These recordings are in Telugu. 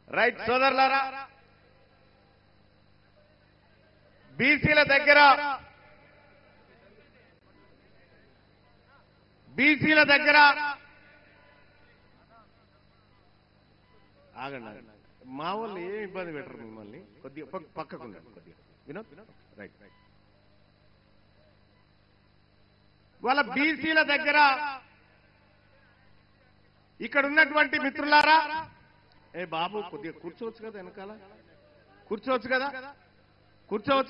రైట్ సోదరులారా, బీసీల దగ్గర ఆగండి, మా వాళ్ళు ఏం ఇబ్బంది పెట్టరు మిమ్మల్ని. కొద్దిగా పక్కకుండా కొద్దిగా వినోద్. Right right. వాళ్ళ బీసీల దగ్గర ఇక్కడ ఉన్నటువంటి మిత్రులారా, ఏ బాబు కొద్దిగా కూర్చోవచ్చు కదా, వెనకాల కూర్చోవచ్చు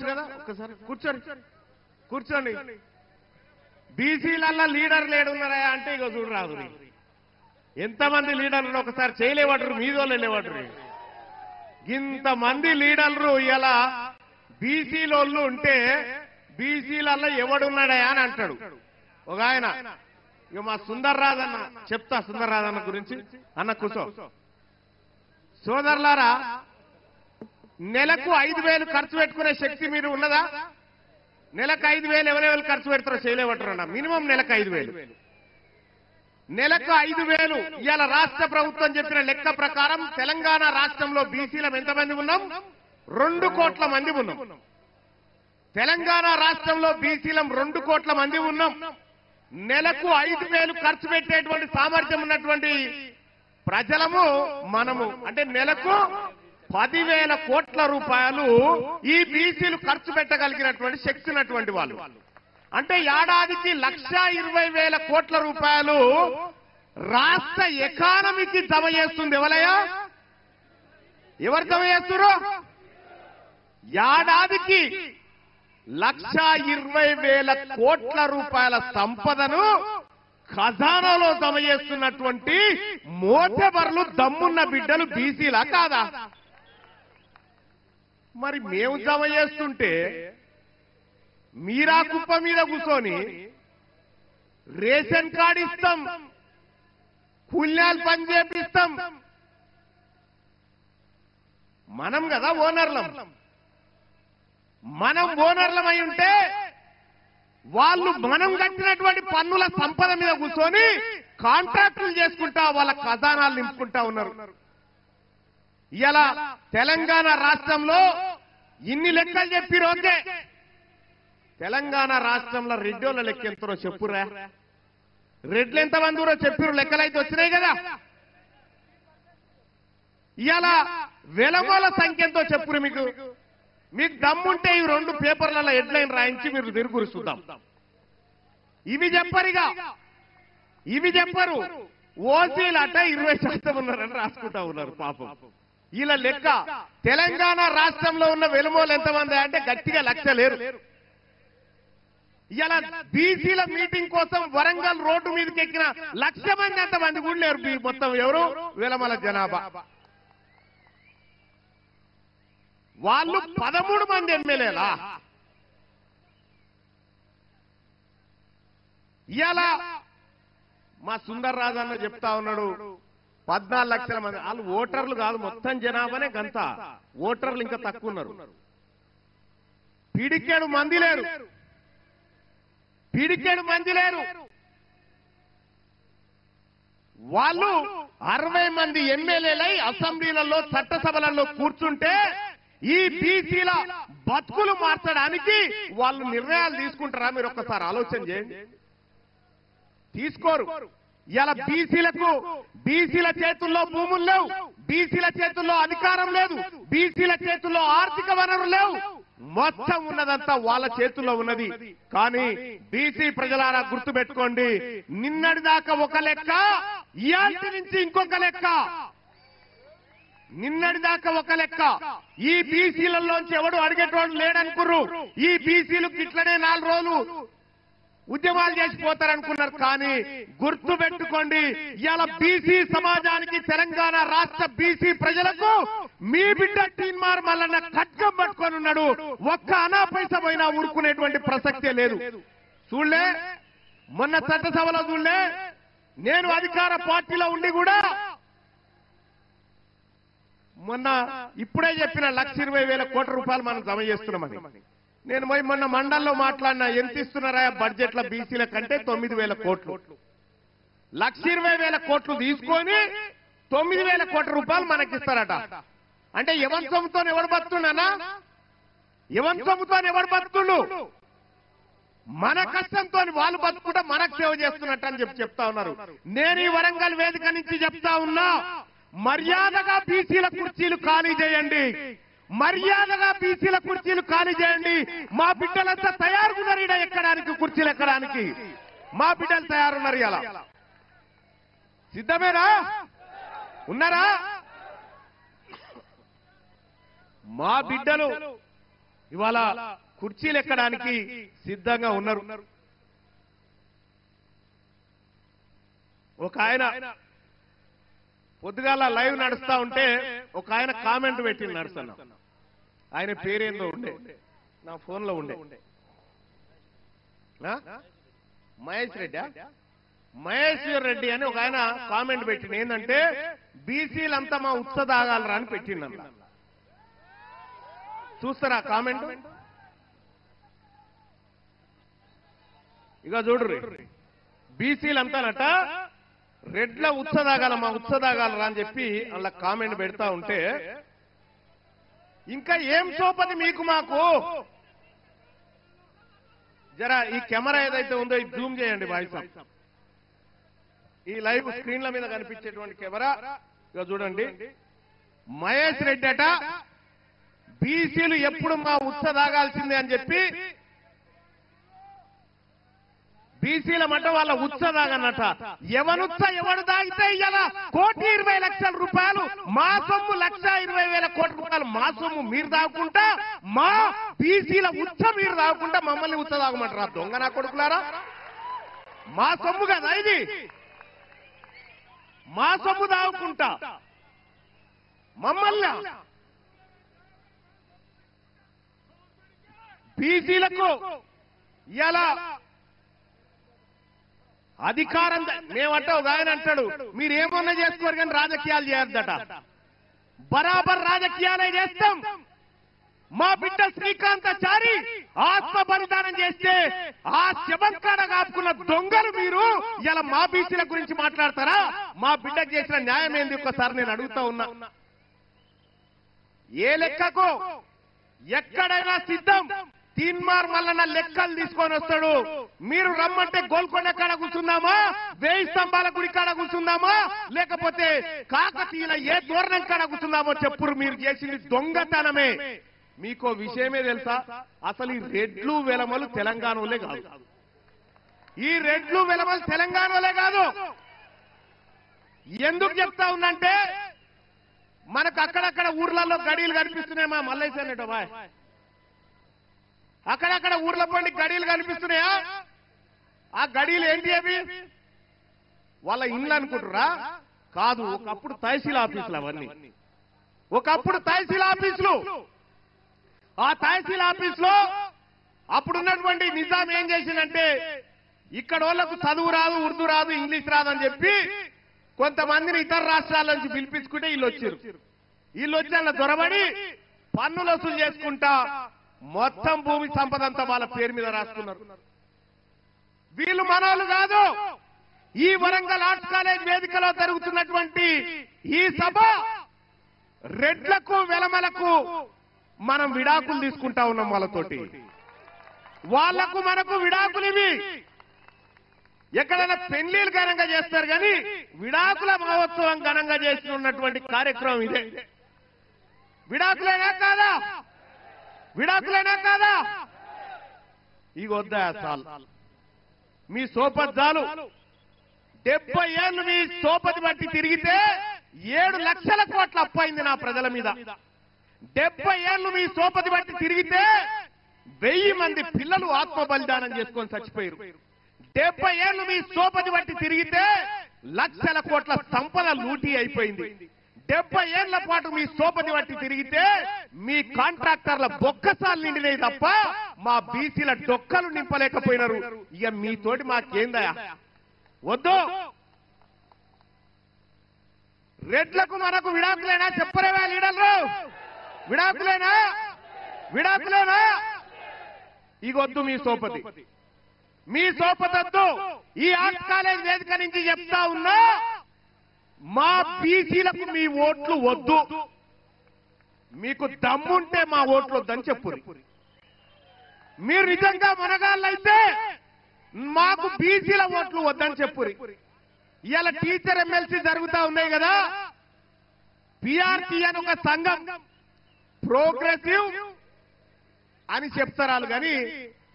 కదా, ఒక్కసారి కూర్చోండి. బీసీలల్లా లీడర్ లేడున్నారా అంటే ఇక చూడరాదు. ఎంతమంది లీడర్లు ఒకసారి చేయలేవడరు, మీదోళ్ళు వెళ్ళేవాడరు. ఇంతమంది లీడర్లు ఇలా బీసీలోళ్ళు ఉంటే బీసీలల్లో ఎవడున్నాడా అని అంటాడు ఒక ఆయన. ఇక మా సుందర్రాజన్న చెప్తా, సుందర్రాజన్న గురించి. అన్న కూర్చో. సోదరులారా, నెలకు 5,000 ఖర్చు పెట్టుకునే శక్తి మీరు ఉన్నదా? నెలకు 5,000 ఎవరెవరు ఖర్చు పెడతారో చేయలేవటారు అన్న. మినిమం నెలకు 5,000. నెలకు 5,000 ఇవాళ రాష్ట్ర ప్రభుత్వం చెప్పిన లెక్క ప్రకారం తెలంగాణ రాష్ట్రంలో బీసీలం ఎంతమంది ఉన్నాం? 2 కోట్ల మంది ఉన్నాం. తెలంగాణ రాష్ట్రంలో బీసీలం 2 కోట్ల మంది ఉన్నాం. నెలకు 5,000 ఖర్చు పెట్టేటువంటి సామర్థ్యం ఉన్నటువంటి ప్రజలము మనము. అంటే నెలకు 10,000 కోట్ల రూపాయలు ఈ బీసీలు ఖర్చు పెట్టగలిగినటువంటి శక్తి ఉన్నటువంటి వాళ్ళు. అంటే ఏడాదికి 1,20,000 కోట్ల రూపాయలు రాష్ట్ర ఎకానమీకి జమ చేస్తుంది. ఎవరు జమ చేస్తున్నారు? ఏడాదికి 1,20,000 కోట్ల రూపాయల సంపదను ఖజానాలో జమ చేస్తున్నటువంటి మోతెబర్లు దమ్మున్న బిడ్డలు బీసీలా కాదా? మరి మేము జమ చేస్తుంటే మీరా కుప్ప మీద కూర్చొని రేషన్ కార్డు ఇస్తాం, కూల్యాలు పని చేపిస్తాం. మనం కదా ఓనర్లం. మనం ఓనర్లమై ఉంటే వాళ్ళు మనం కట్టినటువంటి పన్నుల సంపద మీద కూర్చొని కాంట్రాక్టులు చేసుకుంటా వాళ్ళ ఖజానాలు నింపుకుంటా ఉన్నారు. ఇలా తెలంగాణ రాష్ట్రంలో ఇన్ని లెక్కలు చెప్పిరు. ఓకే, తెలంగాణ రాష్ట్రంలో రెడ్డోళ్ళ లెక్క ఎంతరో చెప్పురా. రెడ్లు ఎంతమంది ఊరో చెప్పిరు, లెక్కలైతే వచ్చినాయి కదా. ఇలా వెలమోల సంఖ్య ఎంతో చెప్పురు. మీకు దమ్ముంటే ఈ 2 పేపర్లలో హెడ్లైన్ రాయించి మీరు తిరుగురు చూద్దాం. ఇవి చెప్పరు. ఓసీలట 20% ఉన్నారని రాసుకుంటా ఉన్నారు పాపం. ఇలా లెక్క తెలంగాణ రాష్ట్రంలో ఉన్న వెలుమోలు ఎంతమంది అంటే గట్టిగా 1,00,000 లేరు. ఇలా బీసీల మీటింగ్ కోసం వరంగల్ రోడ్డు మీదకి ఎక్కిన 1,00,000 మంది అంతమంది కూడా లేరు. మొత్తం ఎవరు? వెలమల జనాభా. వాళ్ళు 13 మంది ఎమ్మెల్యేలా. ఇవాళ మా సుందర్ రాజన్న చెప్తా ఉన్నాడు 14 లక్షల మంది. వాళ్ళు ఓటర్లు కాదు, మొత్తం జనాభానే గంత. ఓటర్లు ఇంకా తక్కువ ఉన్నారు. పిడికేడు మంది లేరు. వాళ్ళు 60 మంది ఎమ్మెల్యేలై అసెంబ్లీలలో చట్టసభలలో కూర్చుంటే ఈ బీసీల బతుకులు మార్చడానికి వాళ్ళు నిర్ణయాలు తీసుకుంటారా? మీరు ఒక్కసారి ఆలోచన చేయండి. తీసుకోరు. ఇలా బీసీల చేతుల్లో భూములు లేవు, బీసీల చేతుల్లో అధికారం లేదు, బీసీల చేతుల్లో ఆర్థిక వనరులు లేవు. మొత్తం ఉన్నదంతా వాళ్ళ చేతుల్లో ఉన్నది. కానీ బీసీ ప్రజలారా గుర్తుపెట్టుకోండి, నిన్నటిదాకా ఒక లెక్క, ఇయాల్టి నుంచి ఇంకొక లెక్క. నిన్నటిదాకా ఒక లెక్క. ఈ బీసీలలోంచి ఎవడు అడిగేటోడు లేడనుకుర్రు. ఈ బీసీలకు ఇట్లనే 4 రోజులు ఉద్యమాలు చేసిపోతారనుకున్నారు. కానీ గుర్తు పెట్టుకోండి, ఇవాళ బీసీ సమాజానికి, తెలంగాణ రాష్ట్ర బీసీ ప్రజలకు మీ బిడ్డ టీన్మార్ మల్లన్న ఖడ్గం పట్టుకొని ఉన్నాడు. ఒక్క అనా పైసా పోయినా ఊరుకునేటువంటి ప్రసక్తే లేదు. చూడలే, మొన్న చట్టసభలో చూడలే, నేను అధికార పార్టీలో ఉండి కూడా మొన్న ఇప్పుడే చెప్పిన 1,20,000 కోట్ల రూపాయలు మనం జమ చేస్తున్నామని. నేను మొన్న మండల్లో మాట్లాడినా, ఎంత ఇస్తున్నారా బడ్జెట్ల బీసీల కంటే 9,000 కోట్లు. 1,20,000 కోట్లు తీసుకొని 9,000 కోట్ల రూపాయలు మనకిస్తారట. అంటే ఎవరి సొమ్ముతో ఎవడు బతుకున్నానా? ఎవరి సొమ్ముతో ఎవడు బతుకుండు? మన కష్టంతో వాళ్ళు బతుకుంటే మనకు సేవ చేస్తున్నట్టు అని చెప్తా ఉన్నారు. నేను ఈ వరంగల్ వేదిక నుంచి చెప్తా ఉన్నా, మర్యాదగా బీసీల కుర్చీలు ఖాళీ చేయండి, మర్యాదగా బీసీల కుర్చీలు ఖాళీ చేయండి. మా బిడ్డలంతా తయారున్నారు ఈడ ఎక్కడానికి, కుర్చీలు ఎక్కడానికి మా బిడ్డలు తయారున్నారు. ఇలా సిద్ధమేనా? ఉన్నారా? మా బిడ్డలు ఇవాళ కుర్చీలు ఎక్కడానికి సిద్ధంగా ఉన్నారు. ఒక ఆయన పొద్దుగాల లైవ్ నడుస్తా ఉంటే ఒక ఆయన కామెంట్ పెట్టి నడుస్తున్నా. ఆయన పేరేందో ఉండే, నా ఫోన్లో ఉండే, మహేశ్వర్ రెడ్డి అని ఒక ఆయన కామెంట్ పెట్టింది. ఏంటంటే బీసీలంతా మా ఉత్స తాగాలరా అని పెట్టిండ. చూస్తారా కామెంట్? ఇక చూడ్రి, బీసీలంతానట రెడ్ల ఉత్సదాగాల, మా ఉత్సదాగాలరా అని చెప్పి అలా కామెంట్ పెడతా ఉంటే, ఇంకా ఏం సోపది మీకు మాకు? జరా ఈ కెమెరా ఏదైతే ఉందో ఇది జూమ్ చేయండి బాయ్స్. ఈ లైవ్ స్క్రీన్ల మీద కనిపించేటువంటి కెమెరా ఇక చూడండి. మహేష్ రెడ్డి అట బీసీలు ఎప్పుడు మా ఉత్సదాగాల్సిందే అని చెప్పి, బీసీల మట వాళ్ళ ఉత్సదాగన్నట. ఎవడు దాగితే ఇయ్యాల 1,20,00,000 రూపాయలు మా సొమ్ము, 1,20,000 కోట్ల రూపాయలు మా సొమ్ము మీరు దాక్కుంటా, మా బీసీల ఉత్స మీరు దాక్కుంటా మమ్మల్ని ఉత్స దాగమంటారా? దొంగ నా కొడుకులారా, మా సొమ్ము కదా ఇది, మా సొమ్ము దాగుకుంటా మమ్మల్ని. బీసీలకు ఇలా అధికారం మేమంటే ఒక ఆయన అంటాడు, మీరేమన్నా చేసుకోరు కానీ రాజకీయాలు చేయొద్దట. బరాబర్ రాజకీయాలే చేస్తాం. మా బిడ్డ శ్రీకాంతాచారి ఆత్మ బలిదానం చేస్తే ఆ శవంకాడ కాపుకున్న దొంగలు మీరు ఇలా మా బీసీల గురించి మాట్లాడతారా? మా బిడ్డ చేసిన న్యాయం ఏంది ఒక్కసారి నేను అడుగుతా ఉన్నా. ఏ లెక్కకు ఎక్కడైనా సిద్ధం. తీన్మార్ మల్లన్న లెక్కలు తీసుకొని వస్తాడు. మీరు రమ్మంటే గోల్కొండ కాడ కూర్చుందామా, 1000 స్తంభాల గుడి కాడ కూర్చుందామా, లేకపోతే కాకతీయుల ఏ దూరణం కాడ కూర్చుందామో చెప్పురు. మీరు చేసింది దొంగతనమే. మీకో విషయమే తెలుసా? అసలు ఈ రెడ్లు వెలమలు తెలంగాణలే కాదు. ఈ రెడ్లు వెలమలు తెలంగాణలే కాదు. ఎందుకు చెప్తా ఉందంటే, మనకు అక్కడక్కడ ఊర్లలో గడియలు కనిపిస్తున్నాయి. మా మల్లేశ్వర బాయ్, అక్కడక్కడ ఊర్ల పండి గడియలు కనిపిస్తున్నాయా? ఆ గడియలు ఏంటి? అవి వాళ్ళ ఇండ్లు అనుకుంటురా? కాదు, ఒకప్పుడు తహసీల్ ఆఫీసులు అవన్నీ. ఒకప్పుడు తహసీల్ ఆఫీసులు. ఆ తహసీల్ ఆఫీసులో అప్పుడున్నటువంటి నిజాం ఏం చేసిందంటే, ఇక్కడ వాళ్ళకు చదువు రాదు, ఉర్దూ రాదు, ఇంగ్లీష్ రాదు అని చెప్పి కొంతమందిని ఇతర రాష్ట్రాల నుంచి పిలిపించుకుంటే వీళ్ళు వచ్చారు. వీళ్ళు వచ్చి అలా దొరబడి పన్నులు వసూలు చేసుకుంటా మొత్తం భూమి సంపద అంతా వాళ్ళ పేరు మీద రాసుకున్నారు. వీళ్ళు మనోళ్ళు కాదు. ఈ వరంగల్ ఆర్ట్స్ కాలేజ్ వేదికలో జరుగుతున్నటువంటి ఈ సభ రెడ్లకు వెలమలకు మనం విడాకులు తీసుకుంటా ఉన్నాం వాళ్ళతోటి. వాళ్లకు మనకు విడాకులు ఇవి. ఎక్కడైనా పెళ్లిళ్ళు ఘనంగా చేస్తారు కానీ విడాకుల మహోత్సవం ఘనంగా చేస్తున్నటువంటి కార్యక్రమం ఇదే. విడాకులైనా కాదా? విడాకులైనా కాదా? ఇక వద్దా సాల్ మీ సోపద్దాలు. 70 ఏళ్లు మీ సోపతి బట్టి తిరిగితే 7 లక్షల కోట్ల అప్పయింది నా ప్రజల మీద. 70 ఏళ్లు మీ సోపతి బట్టి తిరిగితే 1000 మంది పిల్లలు ఆత్మ బలిదానం చేసుకొని చచ్చిపోయారు. 70 ఏళ్లు మీ సోపతి బట్టి తిరిగితే లక్షల కోట్ల సంపద లూటీ అయిపోయింది. 70 ఏళ్ల పాటు మీ సోపతి బట్టి తిరిగితే మీ కాంట్రాక్టర్ల బొక్కసాలు నిండినాయి తప్ప మా బీసీల డొక్కలు నింపలేకపోయినారు. ఇక మీతోటి మాకేందయా? వద్దు. రెడ్లకు మనకు విడాకులేనా? చెప్పరేవా లీడర్లు? విడాకులేనా? విడాకులేనా? ఇగొద్దు మీ సోపతి. మీ సోపతొద్దు. ఈ ఆర్ట్స్ కాలేజ్ వేదిక నుంచి చెప్తా ఉన్నా, మా బీసీలకు మీ ఓట్లు వద్దు, మీకు దమ్ముంటే మా ఓట్లు వద్దని చెప్పురి. మీరు నిజంగా మనగాళ్ళైతే మాకు బీసీల ఓట్లు వద్దని చెప్పురి. ఇవాళ టీచర్ ఎమ్మెల్సీ జరుగుతా ఉన్నాయి కదా, పిఆర్టీ అని ఒక సంఘం, ప్రోగ్రెసివ్ అని చెప్తారు కానీ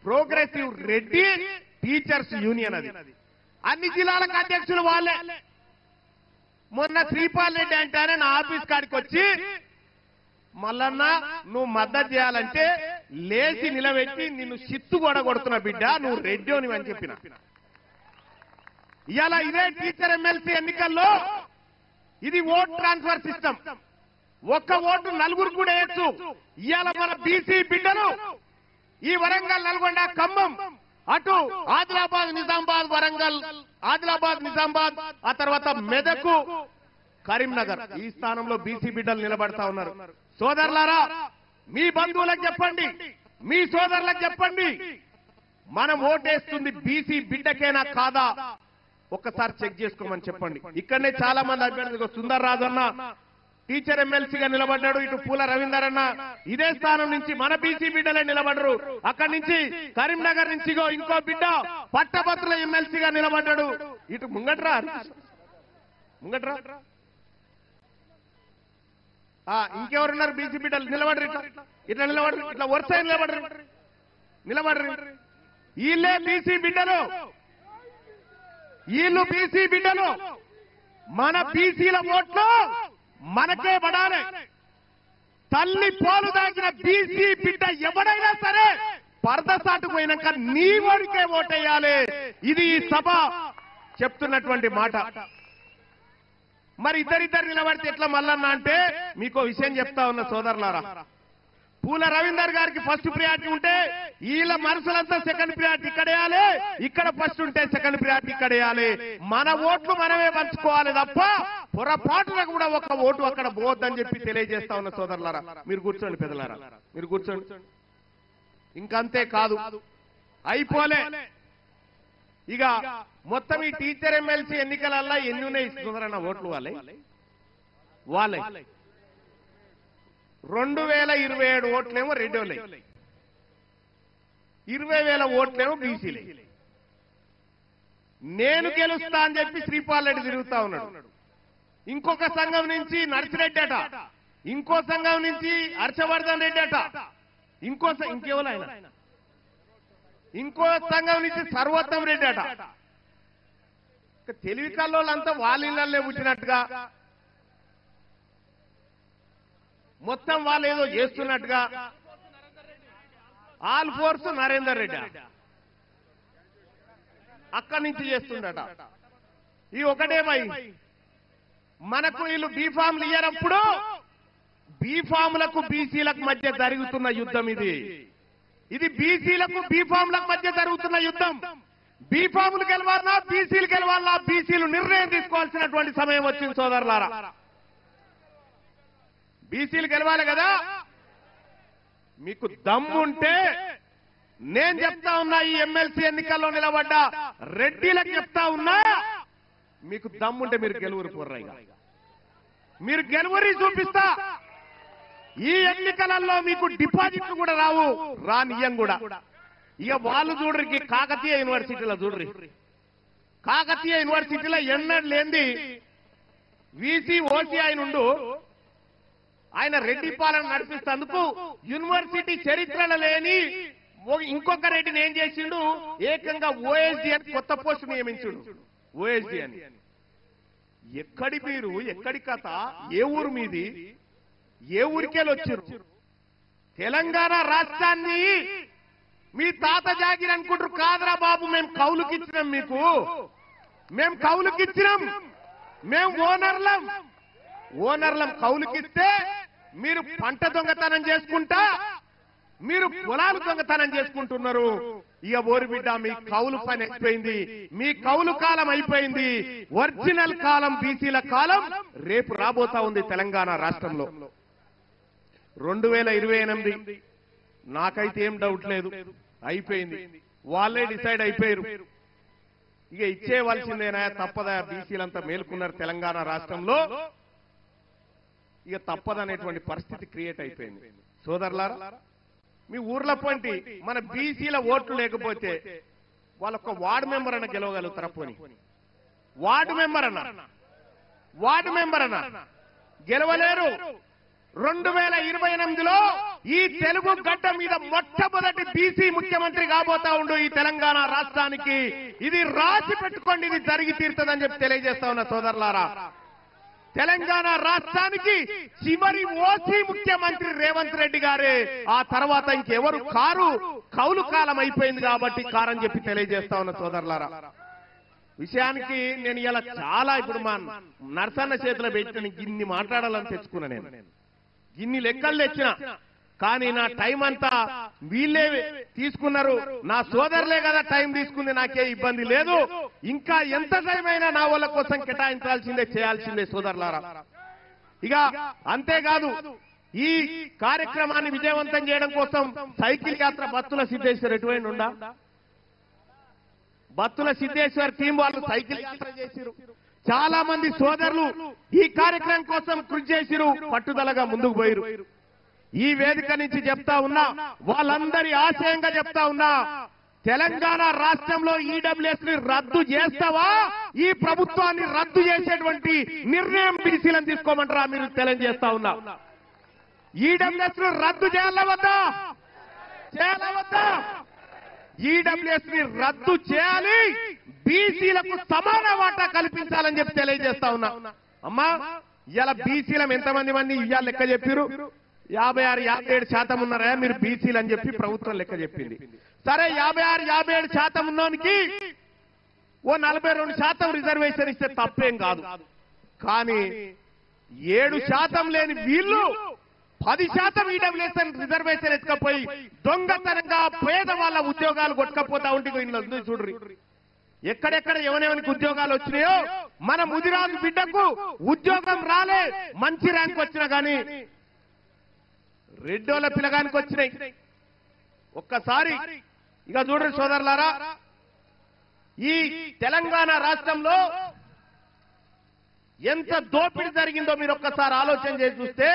ప్రోగ్రెసివ్ రెడ్డి టీచర్స్ యూనియన్ అది. అన్ని జిల్లాలకు అధ్యక్షులు వాళ్ళే. మొన్న శ్రీపాల్ రెడ్డి అంటేనే నా ఆఫీస్ కాడికి వచ్చి, మల్లన్న నువ్వు మద్దతు చేయాలంటే లేచి నిలబెట్టి నిన్ను చిత్తు కొడుతున్న బిడ్డ, నువ్వు రెడ్డిని అని చెప్పిన. ఇవాళ ఇదే టీచర్ ఎమ్మెల్సీ ఎన్నికల్లో ఇది ఓట్ ట్రాన్స్ఫర్ సిస్టమ్. ఒక్క ఓటు నలుగురు కూడా వేయచ్చు. ఇవాళ మన బీసీ బిడ్డలు ఈ వరంగల్, నల్గొండ, ఖమ్మం, అటు ఆదిలాబాద్, నిజామాబాద్, వరంగల్, ఆదిలాబాద్, నిజామాబాద్, ఆ తర్వాత మెదకు, కరీంనగర్, ఈ స్థానంలో బీసీ బిడ్డలు నిలబడతా ఉన్నారు. సోదరులారా, మీ బంధువులకు చెప్పండి, మీ సోదరులకు చెప్పండి, మనం ఓటేస్తుంది బీసీ బిడ్డకేనా కాదా ఒక్కసారి చెక్ చేసుకోమని చెప్పండి. ఇక్కడనే చాలా మంది అభ్యర్థులు, సుందర్ రాజు అన్న టీచర్ ఎమ్మెల్సీగా నిలబడ్డాడు, ఇటు పూల రవీందర్ అన్న ఇదే స్థానం నుంచి మన బీసీ బిడ్డలే నిలబడ్డరు. అక్కడి నుంచి కరీంనగర్ నుంచి ఇంకో బిడ్డ పట్టభద్రుల ఎమ్మెల్సీగా నిలబడ్డాడు. ఇటు ముంగట్రా ఇంకెవరున్నారు బీసీ బిడ్డలు నిలబడరు, ఇట్లా నిలబడరు, ఇట్లా వరుస నిలబడరు. వీళ్ళే బీసీ బిడ్డలు, వీళ్ళు బీసీ బిడ్డలు. మన బీసీల ఓట్లు మనకే పడాలి. తల్లి పాలు దాచిన బీసీ బిడ్డ ఎవడైనా సరే పరదసాటు పోయినాక నీ వాడికే ఓటేయాలి. ఇది ఈ సభ చెప్తున్నటువంటి మాట. మరి ఇద్దరిద్దరు నిలబడితే ఎట్లా మల్లన్న అంటే, మీకో విషయం చెప్తా ఉన్న సోదరులారా, పూల రవీందర్ గారికి ఫస్ట్ ప్రియారిటీ ఉంటే వీళ్ళ మనసులంతా సెకండ్ ప్రియారిటీ ఇక్కడ వేయాలి, ఇక్కడ ఫస్ట్ ఉంటే సెకండ్ ప్రియారిటీ ఇక్కడ వేయాలి. మన ఓట్లు మనమే పంచుకోవాలి తప్ప పొరపాటున కూడా ఒక ఓటు అక్కడ పోవద్దని చెప్పి తెలియజేస్తా ఉన్న సోదరులారా. మీరు కూర్చోండి పెద్దలారా, మీరు కూర్చోండి. ఇంకంతే కాదు, అయిపోలే. ఇక మొత్తం ఈ టీచర్ ఎమ్మెల్సీ ఎన్నికలల్లా ఎన్ని ఉన్నాయి సుందరన్న ఓట్లు? వాళ్ళే 2027 ఓట్లేమో రెడ్డోలే, 20,000 ఓట్లేమో బీసీలే. నేను గెలుస్తా అని చెప్పి శ్రీపాల్ రెడ్డి తిరుగుతా ఉన్నాడు. ఇంకొక సంఘం నుంచి నర్సిరెడ్డి అట, ఇంకో సంఘం నుంచి హర్షవర్ధన్ రెడ్డి అట, ఇంకెవరు ఆయన, ఇంకో సంఘం నుంచి సర్వోత్తం రెడ్డి అట. తెలివి కల్లోళ్ళంతా వాళ్ళ ఇళ్లే పుట్టినట్టుగా, మొత్తం వాళ్ళు ఏదో చేస్తున్నట్టుగా. ఆల్ ఫోర్స్ నరేందర్ రెడ్డి అక్కడి నుంచి చేస్తుండట. ఈ ఒకటే భయ, మనకు వీళ్ళు బీఫామ్లు ఇయ్యనప్పుడు బీఫాములకు బీసీలకు మధ్య జరుగుతున్న యుద్ధం ఇది. ఇది బీసీలకు బీఫాములకు మధ్య జరుగుతున్న యుద్ధం. బీఫాములు గెలవాలన్నా బీసీలు గెలవాలన్నా బీసీలు నిర్ణయం తీసుకోవాల్సినటువంటి సమయం వచ్చింది సోదరులారా. బీసీలు గెలవాలి కదా. మీకు దమ్ముంటే నేను చెప్తా ఉన్నా, ఈ ఎమ్మెల్సీ ఎన్నికల్లో నిలబడ్డ రెడ్డిలకు చెప్తా ఉన్నా, మీకు దమ్ముంటే మీరు గెలువురు పోర్రైగా, మీరు గెలువురి చూపిస్తా. ఈ ఎన్నికలలో మీకు డిపాజిట్లు కూడా రావు, రానియం కూడా. ఇక వాళ్ళు చూడరికి కాకతీయ యూనివర్సిటీలో చూడరి, కాకతీయ యూనివర్సిటీలో ఎన్నడూ లేంది వీసీ ఓసీ అయినుండు ఆయన రెడ్డి పాలన నడిపిస్తేందుకు యూనివర్సిటీ చరిత్రలో లేని ఇంకొక రెడ్డిని ఏం చేసిండు, ఏకంగా ఓఎస్డీ అని కొత్త పోస్టు నియమించుడు. ఓఎస్డీ అని ఎక్కడి మీరు, ఎక్కడి కథ, ఏ ఊరు మీది, ఏ ఊరికెళ్ళి వచ్చారు? తెలంగాణ రాష్ట్రాన్ని మీ తాత జాగిరి అనుకుంటారు. కాదరా బాబు, మేము కౌలుకిచ్చినాం, మీకు మేము కౌలుకిచ్చినాం, మేము ఓనర్లం కౌలుకిస్తే మీరు పంట దొంగతనం చేసుకుంటా, మీరు పొలాలు దొంగతనం చేసుకుంటున్నారు. ఇక ఓరి బిడ్డ, మీ కౌలు పని అయిపోయింది, మీ కౌలు కాలం అయిపోయింది. ఒరిజినల్ కాలం, బీసీల కాలం రేపు రాబోతా ఉంది తెలంగాణ రాష్ట్రంలో. 2028 నాకైతే ఏం డౌట్ లేదు, అయిపోయింది. వాళ్ళే డిసైడ్ అయిపోయారు. ఇక ఇచ్చేయవలసిందేనా తప్పదా? బీసీలంతా మేలుకున్నారు తెలంగాణ రాష్ట్రంలో, ఇక తప్పదనేటువంటి పరిస్థితి క్రియేట్ అయిపోయింది. సోదరులారా, మీ ఊర్లో పోంటి మన బీసీల ఓట్లు లేకపోతే వాళ్ళొక్క వార్డు మెంబర్ అన్న గెలవగలుగుతారా? పోని వార్డు మెంబర్ అన్న గెలవలేరు. 2028లో ఈ తెలుగు గడ్డ మీద మొట్టమొదటి బీసీ ముఖ్యమంత్రి కాబోతా ఉండు ఈ తెలంగాణ రాష్ట్రానికి. ఇది రాసి పెట్టుకోండి, ఇది జరిగి తీరుతుందని చెప్పి తెలియజేస్తా ఉన్నా సోదరులారా. తెలంగాణ రాష్ట్రానికి చివరి ఓసీ ముఖ్యమంత్రి రేవంత్ రెడ్డి గారే. ఆ తర్వాత ఇంకెవరు కారు. కౌలు కాలం అయిపోయింది కాబట్టి కారని చెప్పి తెలియజేస్తా ఉన్నా సోదరులారా. విషయానికి నేను ఇలా చాలా ఇప్పుడు మా నర్సన్న చేతిలో పెట్టి ఇన్ని మాట్లాడాలని తెచ్చుకున్నా. నేను ఇన్ని లెక్కలు తెచ్చిన, కానీ నా టైం అంతా వీళ్ళే తీసుకున్నారు. నా సోదరులే కదా టైం తీసుకుంది, నాకే ఇబ్బంది లేదు. ఇంకా ఎంత టైం అయినా నా వాళ్ళ కోసం కేటాయించాల్సిందే, చేయాల్సిందే సోదరులారా. ఇక అంతేకాదు, ఈ కార్యక్రమాన్ని విజయవంతం చేయడం కోసం సైకిల్ యాత్ర బత్తుల సిద్ధేశ్వర్ ఎటువంటి ఉండా? బత్తుల సిద్ధేశ్వర్ టీం వాళ్ళు సైకిల్ యాత్ర చేసిరు. చాలా మంది సోదరులు ఈ కార్యక్రమం కోసం కృషి చేసిరు, పట్టుదలగా ముందుకు పోయిరు. ఈ వేదిక నుంచి చెప్తా ఉన్నా, వాళ్ళందరి ఆశయంగా చెప్తా ఉన్నా, తెలంగాణ రాష్ట్రంలో ఈడబ్ల్యూఎస్ ని రద్దు చేస్తావా? ఈ ప్రభుత్వాన్ని రద్దు చేసేటువంటి నిర్ణయం బీసీలను తీసుకోమంటారా? మీరు తెలియజేస్తా ఉన్నా. ఈడబ్ల్యూఎస్ ను రద్దు చేయాలా వద్దా? ఈడబ్ల్యూఎస్ ని రద్దు చేయాలి, బీసీలకు సమాన వాటా కల్పించాలని చెప్పి తెలియజేస్తా ఉన్నా. అమ్మా, ఇలా బీసీలం ఎంతమంది ఇవాళ లెక్క చెప్పారు? 56-57% ఉన్నారా మీరు బీసీలు అని చెప్పి ప్రభుత్వం లెక్క చెప్పింది. సరే, 56-57% ఉన్నోనికి ఓ 42% రిజర్వేషన్ ఇస్తే తప్పేం కాదు. కానీ 7% లేని వీళ్ళు 10% ఈడబ్ల్యూఎస్ రిజర్వేషన్ ఎత్తుకపోయి దొంగతనంగా పేదవాళ్ళ ఉద్యోగాలు కొట్టుకపోతా ఉంటే చూడ్రి. ఎక్కడెక్కడ ఎవరెవరికి ఉద్యోగాలు వచ్చినాయో, మన ముదిరాజు బిడ్డకు ఉద్యోగం రాలే, మంచి ర్యాంక్ వచ్చినా కానీ రెడ్డోళ్ళ పిల్లగానికి వచ్చినాయి. ఒక్కసారి ఇక చూడండి సోదరులారా, ఈ తెలంగాణ రాష్ట్రంలో ఎంత దోపిడీ జరిగిందో మీరు ఒక్కసారి ఆలోచన చేసి చూస్తే,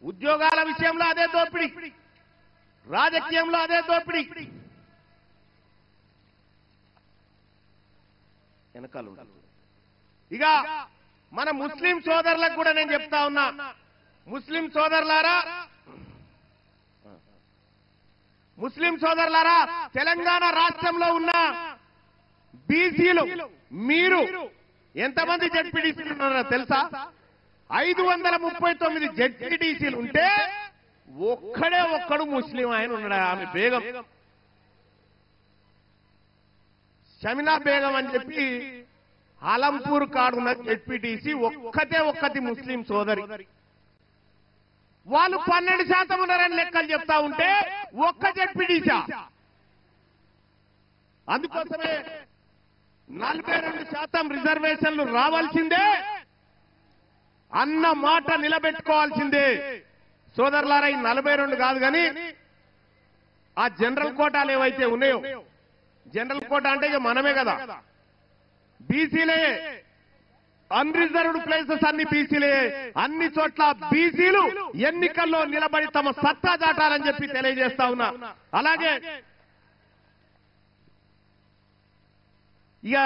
ఉద్యోగాల విషయంలో అదే దోపిడీ, రాజకీయంలో అదే దోపిడీ. వెనకాల ఇక మన ముస్లిం సోదరులకు కూడా నేను చెప్తా ఉన్నా, ముస్లిం సోదరులారా, తెలంగాణ రాష్ట్రంలో ఉన్న బీసీలు మీరు ఎంతమంది జడ్పీటీసీలు ఉన్నారో తెలుసా? 539 జడ్పీటీసీలు ఉంటే ఒక్కడు ముస్లిం ఆయన ఉన్నాడు. ఆమె బేగం, షమినా బేగం అని చెప్పి ఆలంపూర్ కాడున్న జడ్పీటీసీ ఒక్కటి ముస్లిం సోదరి. వాళ్ళు 12% ఉన్నారని లెక్కలు చెప్తా ఉంటే ఒక్క జడ్పీటీసీ. అందుకోసమే 42% రిజర్వేషన్లు రావాల్సిందే అన్న మాట నిలబెట్టుకోవాల్సిందే సోదరులారా. ఈ 42 కాదు కానీ ఆ జనరల్ కోటాలు ఏవైతే ఉన్నాయో, జనరల్ కోటా అంటే ఇక మనమే కదా, బీసీలే. అన్రిజర్వ్డ్ ప్లేసెస్ అన్ని బీసీలే. అన్ని చోట్ల బీసీలు ఎన్నికల్లో నిలబడి తమ సత్తా దాటాలని చెప్పి తెలియజేస్తా ఉన్నా. అలాగే ఇక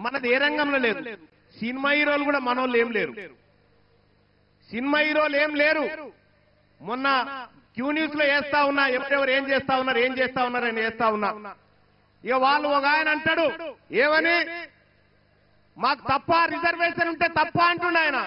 మనది ఏ రంగంలో లేదు. సినిమా హీరోలు కూడా మనోళ్ళు ఏం లేరు, సినిమా హీరోలు ఏం లేరు. మొన్న క్యూ న్యూస్ లో వేస్తా ఉన్నా, ఎవరెవరు ఏం చేస్తా ఉన్నారని వేస్తా ఉన్నా. ఇక వాళ్ళు ఒక ఆయన అంటాడు, ఏమని మాకు తప్ప రిజర్వేషన్ ఉంటే తప్ప అంటుండ ఆయన.